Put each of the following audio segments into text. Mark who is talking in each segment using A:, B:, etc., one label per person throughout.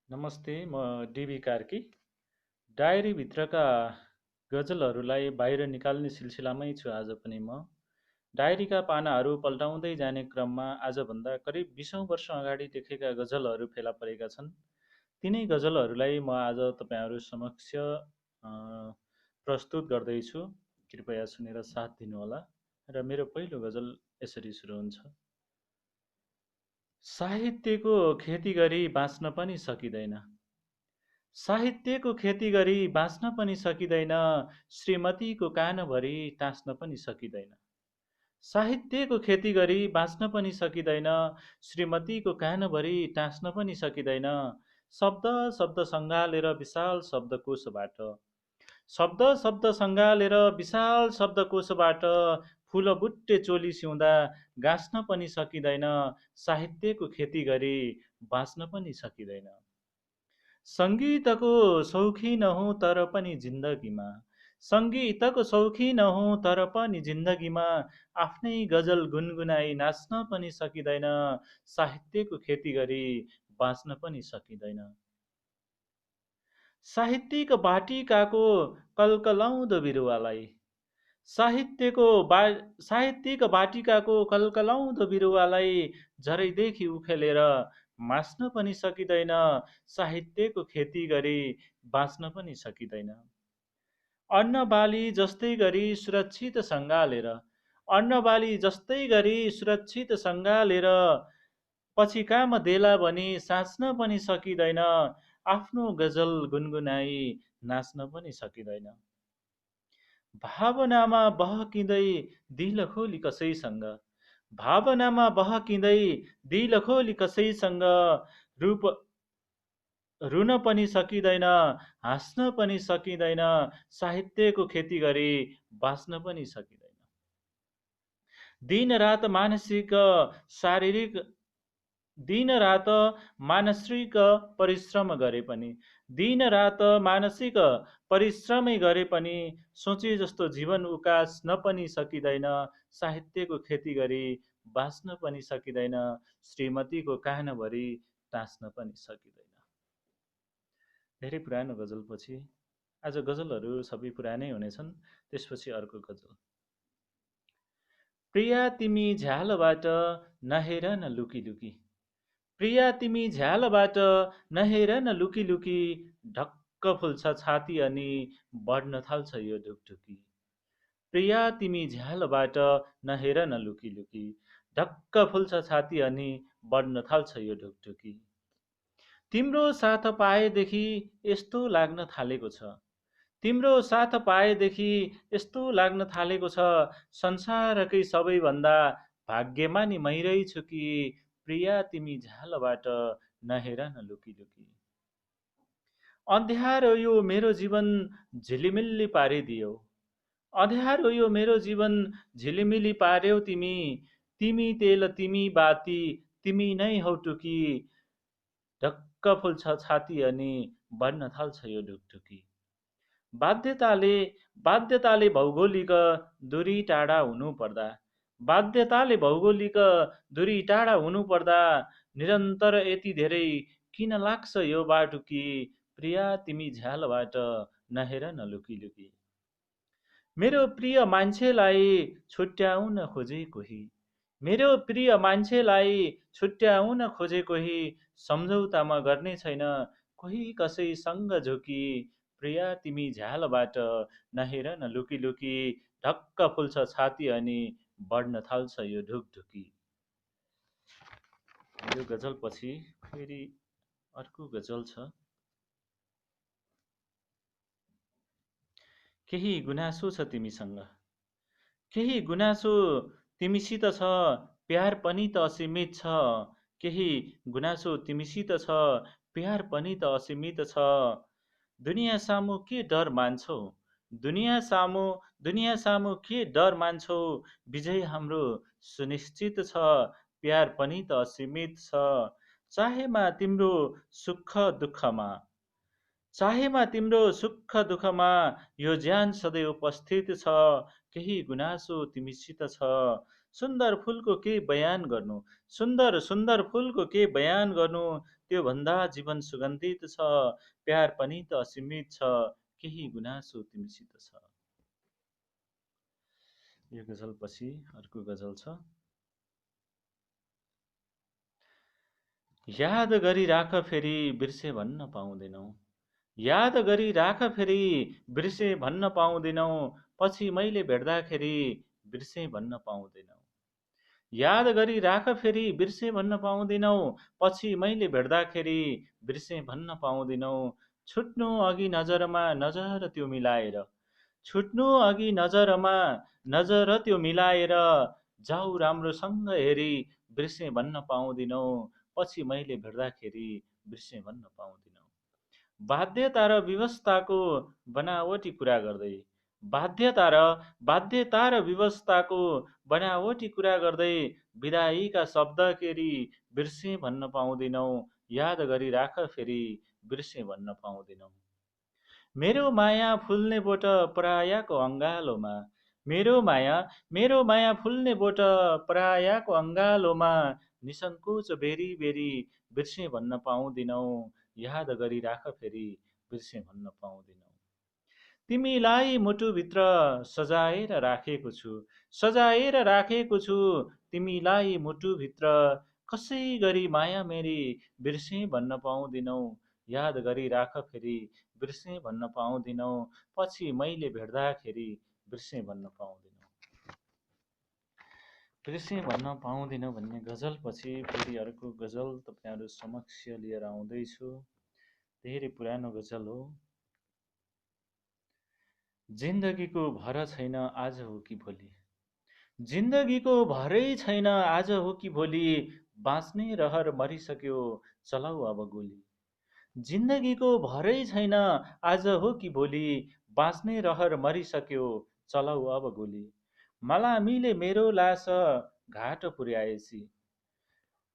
A: नमस्ते, म डिबी कार्की। डायरीभित्रका गजलहरूलाई बाहिर निकाल्ने सिलसिलामै छु आज पनि म। डायरीका पानाहरू पल्टाउँदै जाने क्रममा आजभन्दा करिब 20औं वर्ष अगाडि लेखेका गजलहरू फेला परेका छन्। तिनै गजलहरूलाई म आज तपाईँहरू समक्ष प्रस्तुत गर्दैछु। कृपया सुनेर साथ दिनुहोला। र मेरो पहिलो गजल यसरी सुरु हुन्छ। साहित्यको खेती गरी बाँच्न पनि सकिँदैन। साहित्यको खेती गरी बाँच्न पनि सकिँदैन, श्रीमतीको कानभरि टाँस्न पनि सकिँदैन। साहित्यको खेती गरी बाँच्न पनि सकिँदैन, श्रीमतीको कानभरि टाँस्न पनि सकिँदैन। शब्द शब्द सङ्गालेर विशाल शब्दकोशबाट, शब्द शब्द सङ्गालेर विशाल शब्दकोशबाट फुलबुट्टे चोली सिउँदा गाँच्न पनि सकिँदैन, साहित्यको खेती गरी बाँच्न पनि सकिँदैन। सङ्गीतको शौखिन हूँ तर पनि जिन्दगीमा, सङ्गीतको शौखिन हूँ तर पनि जिन्दगीमा आफ्नै गजल गुनगुनाई नाच्न पनि सकिँदैन, साहित्यको खेती गरी बाँच्न पनि सकिँदैन। साहित्यिक बाटिकाको कलकलाउँदो बिरुवालाई, साहित्यिक बाटिकाको कलकलाउँदो बिरुवालाई झरैदेखि उखेलेर मास्न पनि सकिँदैन, साहित्यको खेती गरी बाँच्न पनि सकिँदैन। अन्नबाली जस्तै गरी सुरक्षित सङ्गालेर, अन्नबाली जस्तै गरी सुरक्षित सङ्गालेर पछि काम देला भनी साँच्न पनि सकिँदैन, आफ्नो गजल गुनगुनाई नाच्न पनि सकिँदैन। भावनामा बहकिँदै दिल खोली कसैसँग, भावनामा बहकिँदै दिल खोली कसैसँग रूप रुन पनि सकिँदैन, हाँस्न पनि सकिँदैन, साहित्यको खेती गरी बाँच्न पनि सकिँदैन। दिन रात मानसिक परिश्रम गरे पनि, दिन रात मानसिक परिश्रमै गरे पनि सोचे जस्तो जीवन उकास्न पनि सकिँदैन, साहित्यको खेती गरी बाँच्न पनि सकिँदैन, श्रीमतीको कानभरि टाँस्न पनि सकिँदैन। धेरै पुरानो गजलपछि आज गजलहरू सबै पुरानै हुनेछन्। त्यसपछि अर्को गजल। प्रिया तिमी झ्यालबाट नहेर न लुकी लुकी, प्रिया तिमी झ्यालबाट नहेर न लुकी लुकी, ढक्क फुल्छ छाती अनि बढ्न थाल्छ यो ढुकढुकी। प्रिया तिमी झ्यालबाट नहेर न लुकी लुकी, ढक्क फुल्छ छाती अनि बढ्न थाल्छ यो ढुकढुकी। तिम्रो साथ पाएदेखि यस्तो लाग्न थालेको छ, तिम्रो साथ पाएदेखि यस्तो लाग्न थालेको छ, संसारकै सबैभन्दा भाग्यमानी मै रहेछु कि, प्रिया तिमी झ्यालबाट नहेर न लुकी लुकी। अँध्यारो यो मेरो जीवन झिलिमिल्ली पारिदियो, अँध्यारो यो मेरो जीवन झिलिमिली पार्यौ तिमी, तिमी तेल तिमी बाती तिमी नै हौ टुकी, ढक्क फुल्छ छाती अनि बढ्न थाल्छ यो ढुकढुकी। बाध्यताले भौगोलिक दूरी टाढा हुनु पर्दा, बाध्यताले भौगोलिक दूरी टाढा हुनु पर्दा निरन्तर यति धेरै किन लाग्छ यो बाटुकी, प्रिया तिमी झ्यालबाट नहेर न लुकी लुकी। मेरो प्रिय मान्छेलाई छुट्याउन खोजे कोही, मेरो प्रिय मान्छेलाई छुट्याउन खोजे कोही, सम्झौतामा गर्ने छैन कोही कसैसँग झुकी, प्रिया तिमी झ्यालबाट नहेर न लुकी लुकी, ढक्क फुल्छ छाती अनि बढ्न थाल्छ यो ढुकढुकी। यो गजलपछि फेरि अर्को गजल छ। केही गुनासो छ तिमीसँग, केही गुनासो तिमीसित छ, प्यार पनि त असीमित छ, केही गुनासो तिमीसित छ, प्यार पनि त असीमित छ। दुनियाँ सामु के डर मान्छौ, दुनियाँ सामु के डर मान्छौ, विजय हाम्रो सुनिश्चित छ, प्यार पनि त असीमित छ। चाहेमा तिम्रो सुख दुःखमा, चाहेमा तिम्रो सुख दुःखमा यो ज्यान सधैँ उपस्थित छ, केही गुनासो तिमीसित छ। सुन्दर फुलको के बयान गर्नु, सुन्दर फुलको के बयान गर्नु, त्यो भन्दा जीवन सुगन्धित छ, प्यार पनि त असीमित छ, केही गुनासो तिमीसित छ। यो गजलपछि अर्को गजल छ। याद गरी राख फेरि बिर्से भन्न पाउँदैनौ, याद गरी राख फेरि बिर्से भन्न पाउँदैनौ, पछि मैले भेट्दाखेरि बिर्से भन्न पाउँदैनौ। याद गरी राख फेरि बिर्से भन्न पाउँदैनौ, पछि मैले भेट्दाखेरि बिर्से भन्न पाउँदैनौ। छुट्नु अघि नजरमा नजर त्यो मिलाएर, छुट्नु अघि नजरमा नजर त्यो मिलाएर, जाऊ राम्रोसँग हेरी बिर्से भन्न पाउँदिनौ, पछि मैले भेट्दाखेरि बिर्से भन्न पाउँदिनौ। बाध्यता र व्यवस्थाको बनावटी कुरा गर्दै, बाध्यता र व्यवस्थाको बनावटी कुरा गर्दै, विदाईका शब्द केरी बिर्से भन्न पाउँदिनौ, याद गरी राख फेरि बिर्से भन्न पाउँदिनौ। मेरो माया फुल्ने बोट परायाको अङ्गालोमा, मेरो माया फुल्ने बोट परायाको अङ्गालोमा, निसङ्कोच बेरी बेरी बिर्से भन्न पाउँदिनौ, याद गरी राख फेरि बिर्से भन्न पाउँदिनौ। तिमीलाई मुटुभित्र सजाएर राखेको छु, सजाएर राखेको छु, तिमीलाई मुटुभित्र, कसै गरी माया मेरी बिर्से भन्न पाउँदिनौ, याद गरी राख फेरि बिर्से भन्न पाउँदिनौ, पछि मैले भेट्दाखेरि बिर्से भन्न पाउँदिनौ। बिर्से भन्न पाउँदिनौ भन्ने गजलपछि फेरि अर्को गजल तपाईँहरू समक्ष लिएर आउँदैछु। धेरै पुरानो गजल हो। जिन्दगीको भर छैन आज हो कि भोलि, जिन्दगीको भरै छैन आज हो कि भोलि, बाँच्ने रहर मरिसक्यो चलाऊ अब गोली। जिन्दगीको भरै छैन आज हो कि भोलि, बाँच्ने रहर मरिसक्यो चलाऊ अब गोली। मलामीले मेरो लास घाट पुर्याएছি,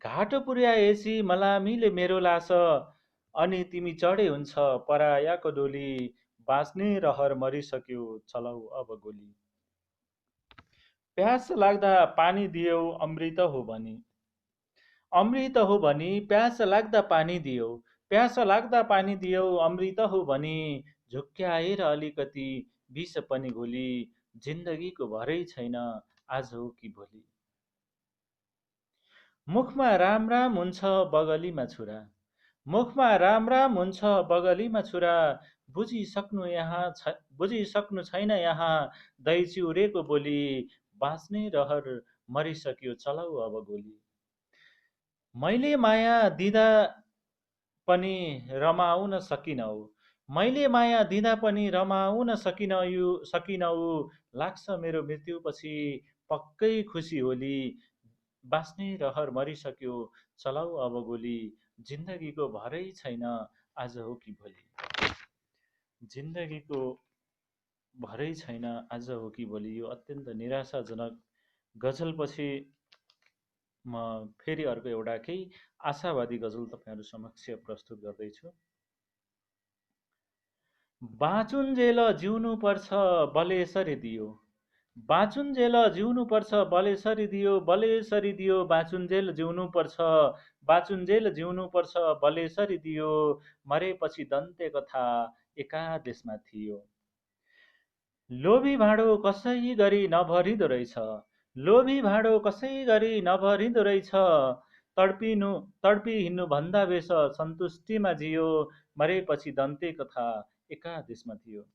A: घाट पुर्याएছি मलामीले मेरो लास, अनि तिमी चढे हुन्छ परायाको डोली, बाँच्ने रहर मरिसक्यो चलाऊ अब गोली। प्यास लाग्दा पानी दियो अमृत हो भनी, अमृत हो भनी प्यास लाग्दा पानी दियो, प्यास लाग्दा पानी दियो अमृत हो भनी, झुक्क्याएर अलिकति विष पनि घोली, जिन्दगीको भरै छैन आज हो कि भोलि। मुखमा राम राम हुन्छ बगलीमा छुरा, मुखमा राम राम हुन्छ बगलीमा छुरा, बुझिसक्नु छैन यहाँ दही चिउरेको बोली, बाँच्ने रहर मरिसक्यो चलाऊ अब गोली। मैले माया दिँदा पनि रमाउन सकिनौ, मैले माया दिँदा पनि रमाउन सकिनौ, लाग्छ मेरो मृत्युपछि पक्कै खुसी होली, बाँच्ने रहर मरिसक्यो चलाऊ अब गोली, जिन्दगीको भरै छैन आज हो कि भोलि। जिन्दगीको भरै छैन आज हो कि भोलि, यो अत्यन्त निराशाजनक गजलपछि म फेरि अर्को एउटा केही आशावादी गजल तपाईँहरू समक्ष प्रस्तुत गर्दैछु। बाँचुन्जेल जिउनु पर्छ बलेसरी दियो, बाँचुन्जेल जिउनु पर्छ बलेसरी दियो, बलेसरी दियो बाँचुन्जेल जिउनु पर्छ, बाँचुन्जेल जिउनु पर्छ बलेसरी दियो, मरेपछि दन्ते कथा एका देशमा थियो। लोभी भाँडो कसै गरी नभरिँदो रहेछ, लोभी भाँडो कसै गरी नभरिँदो रहेछ, तडपी हिँड्नु भन्दा बेस सन्तुष्टिमा जियो, मरेपछि दन्ते कथा एका देशमा थियो।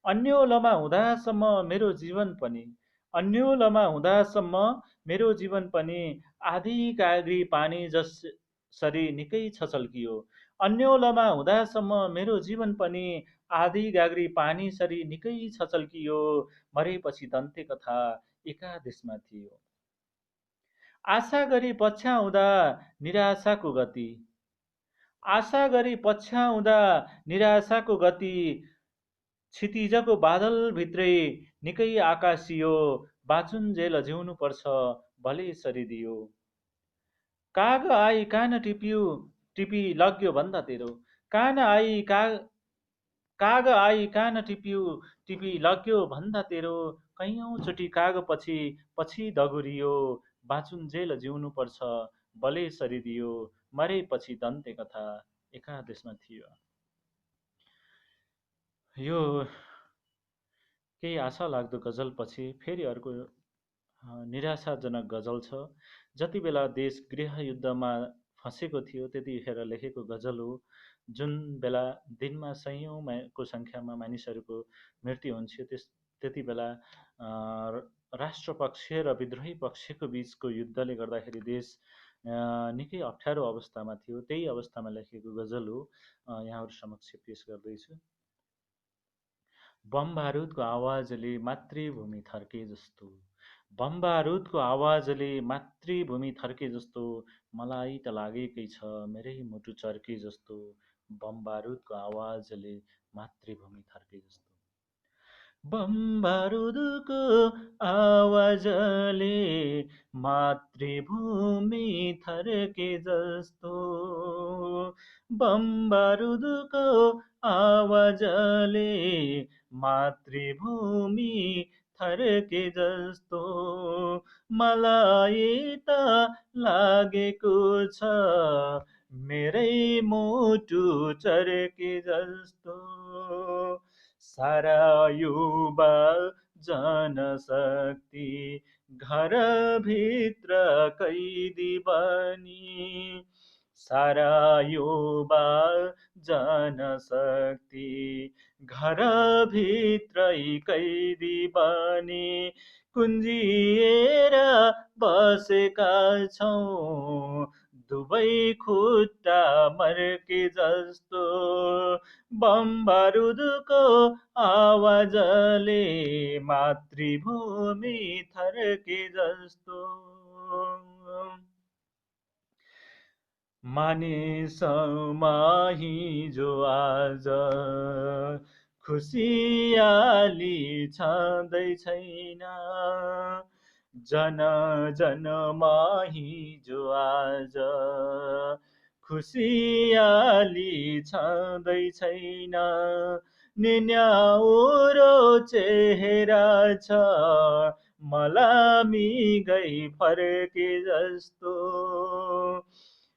A: अन्योलमा हुँदासम्म मेरो जीवन पनि, अन्योलमा हुँदासम्म मेरो जीवन पनि, आधी कागरी पानी जसरी निकै छचल्कियो, अन्योलमा हुँदासम्म मेरो जीवन पनि, आधी गाग्री पानी सरी निकै छचल्कियो, मरेपछि दन्ते कथा एका देशमा थियो। आशा गरी पछ्याउँदा निराशाको गति, आशा गरी पछ्याउँदा निराशाको गति, क्षितिजको बादलभित्रै निकै आकाशियो, बाँचुन्जेल जिउनु पर्छ भले सरी दियो। काग आई कान टिपी लग्यो भन्दा तेरो, काग आई कान टिपी लग्यो भन्दा तेरो, कैयौँ चोटि काग पछि दगुरियो, बाँचुन्जेल जिउनु पर्छ भले सरी दियो, मरेपछि दन्ते कथा एकादेशमा थियो। यो केही आशा लाग्दो गजलपछि फेरि अर्को निराशाजनक गजल छ। जति बेला देश गृहयुद्धमा फँसेको थियो त्यतिखेर लेखेको गजल हो। जुन बेला दिनमा सयौँको सङ्ख्यामा मानिसहरूको मृत्यु हुन्थ्यो त्यति बेला राष्ट्रपक्ष र विद्रोही पक्षको बिचको युद्धले गर्दाखेरि देश निकै अप्ठ्यारो अवस्थामा थियो। त्यही अवस्थामा लेखेको गजल हो, यहाँहरू समक्ष पेश गर्दैछु। बम बारुदको आवाजले मातृभूमि थर्के जस्तो, बम बारुदको आवाजले मातृभूमि थर्के जस्तो, मलाई त लागेकै छ मेरै मुटु चर्के जस्तो, बम बारुदको आवाजले मातृभूमि थर्के जस्तो। बम बारुदको आवाजले मातृभूमि थर्के जस्तो, बम बारुदको आवाजले मातृभूमि थर्के जस्तो, मलाई त लागेको छ मेरै मुटु चर्के जस्तो। सारा युवा जनशक्ति घरभित्र कैदी बनी, सारा युवा जनशक्ति घरभित्रै कैदी बनी, कुन्जिएर बसेका छौँ दुवै खुट्टा मर्के जस्तो, बम बारुदको आवाजले मातृभूमि थर्के जस्तो। मानिसमा हिजो आज खुसियाली छँदै छैन, जन जनमा हिजो आज खुसियाली छँदै छैन, निन्याउरो चेहरा छ मलामी गई फर्के जस्तो,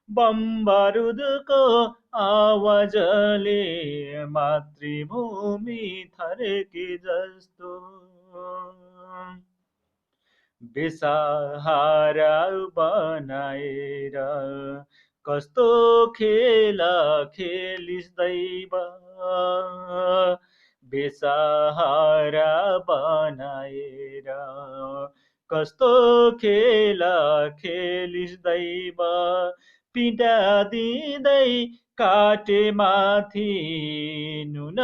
A: बम बारुदको आवाजले मातृभूमि थर्के जस्तो। बेसहारा बनाएर कस्तो खेल खेलिस् दैव, बेसहारा बनाएर कस्तो खेल खेलिस् दैव, पीडा दिँदै काटे माथि नुन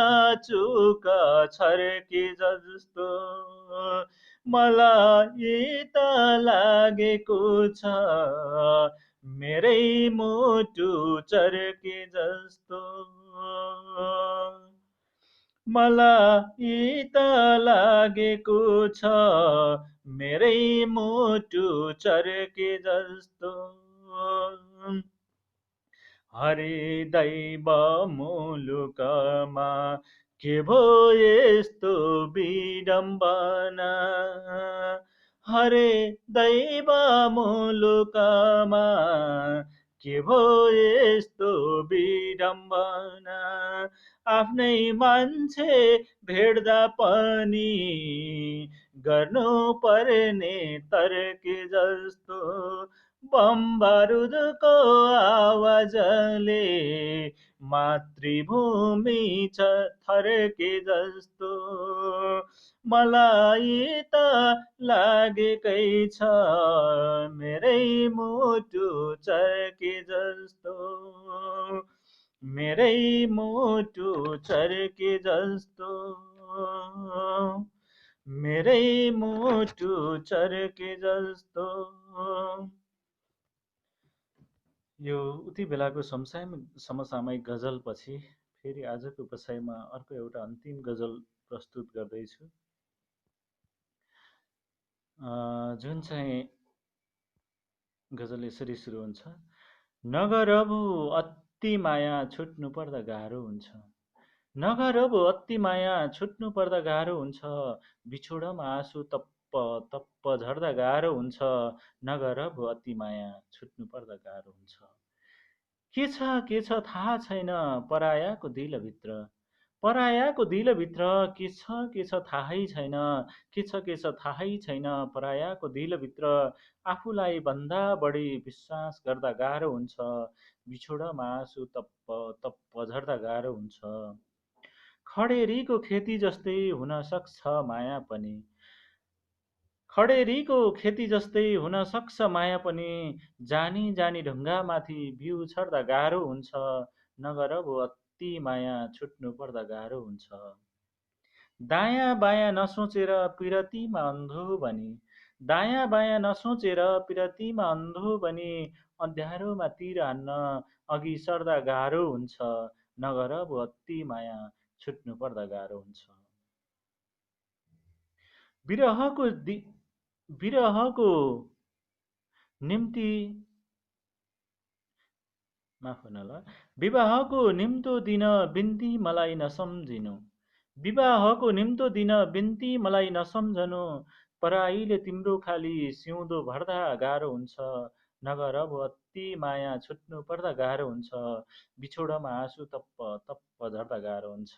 A: चुक छर्के जस्तो, मलाई त लागेको छ मेरै मुटु चर्के जस्तो, मलाई त लागेको छ मेरै मुटु चर्के जस्तो। हरे दैव मुलुकमा के भो यस्तो विडम्बना, हरे दैव मुलुकमा के भो यस्तो विडम्बना, आफ्नै मान्छे भेट्दा पनि गर्नु पर्ने तर्के जस्तो, बम बारुदको आवाजले मातृभूमि थर्के जस्तो, मलाई त लागेकै छ मेरै मुटु चर्के जस्तो, मेरै मुटु चर्के जस्तो, मेरै मुटु चर्के जस्तो। यो उति बेलाको समसामयिक गजलपछि फेरि आजको बसाइमा अर्को एउटा अन्तिम गजल प्रस्तुत गर्दैछु, जुन चाहिँ गजल यसरी सुरु हुन्छ। नगर भो अति माया छुट्नु पर्दा गाह्रो हुन्छ, नगर भो अति माया छुट्नु पर्दा गाह्रो हुन्छ, बिछोडमा आँसु तप्प तप्प झर्दा गाह्रो हुन्छ, नगर भो अति माया छुट्नु पर्दा गाह्रो हुन्छ। के छ थाहा छैन परायाको दिलभित्र। परायाको दिलभित्र के छ थाहै छैन। के छ थाहै छैन परायाको दिलभित्र। आफूलाई भन्दा बढी विश्वास गर्दा गाह्रो हुन्छ। बिछोडमा आँसु तप्प तप्प झर्दा गाह्रो हुन्छ। खडेरीको खेती जस्तै हुन सक्छ माया पनि। खडेरीको खेती जस्तै हुन सक्छ माया पनि। जानी जानी ढुङ्गामाथि बिउ छर्दा गाह्रो हुन्छ। नगर भो अति माया छुट्नु पर्दा गाह्रो हुन्छ। दायाँ बायाँ नसोचेर पिरतीमा अन्धो बनी। दायाँ बायाँ नसोचेर पिरतीमा अन्धो बनी। अँध्यारोमा तिर हान्न अघि सर्दा गाह्रो हुन्छ। नगर भो अति माया छुट्नु पर्दा गाह्रो हुन्छ। विरहको दि विरहको निम्ति माफ गर्नुहोला। विवाहको निम्तो दिन बिन्ती मलाई नसम्झिनु। विवाहको निम्तो दिन बिन्ती मलाई नसम्झनु। पराईले तिम्रो खाली सिउँदो भर्दा गाह्रो हुन्छ। नगर भो अति माया छुट्नु पर्दा गाह्रो हुन्छ। बिछोडमा आँसु तप्प तप्प झर्दा गाह्रो हुन्छ।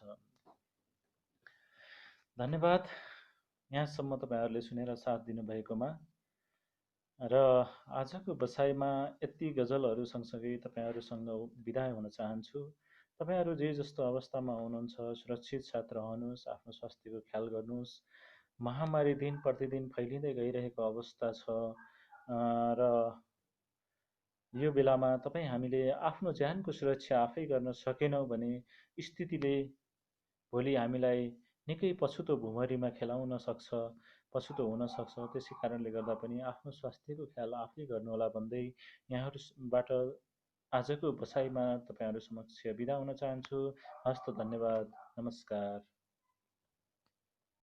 A: धन्यवाद यहाँसम्म तपाईँहरूले सुनेर साथ दिनुभएकोमा। र आजको बसाइमा यति गजलहरू सँगसँगै तपाईँहरूसँग बिदा हुन चाहन्छु। तपाईँहरू जे जस्तो अवस्थामा हुनुहुन्छ सुरक्षित साथ रहनुहोस्, आफ्नो स्वास्थ्यको ख्याल गर्नुहोस्। महामारी दिन प्रतिदिन फैलिँदै गइरहेको अवस्था छ र यो बेलामा हामीले आफ्नो ज्यानको सुरक्षा आफै गर्न सकेनौँ भने स्थितिले भोलि हामीलाई निकै पछुतो भुमरीमा खेलाउन सक्छ, पछुतो हुन सक्छ। त्यसै कारणले गर्दा पनि आफ्नो स्वास्थ्यको ख्याल आफै गर्नुहोला भन्दै यहाँहरूबाट आजको बसाइमा तपाईँहरू समक्ष बिदा हुन चाहन्छु। हस्त धन्यवाद, नमस्कार।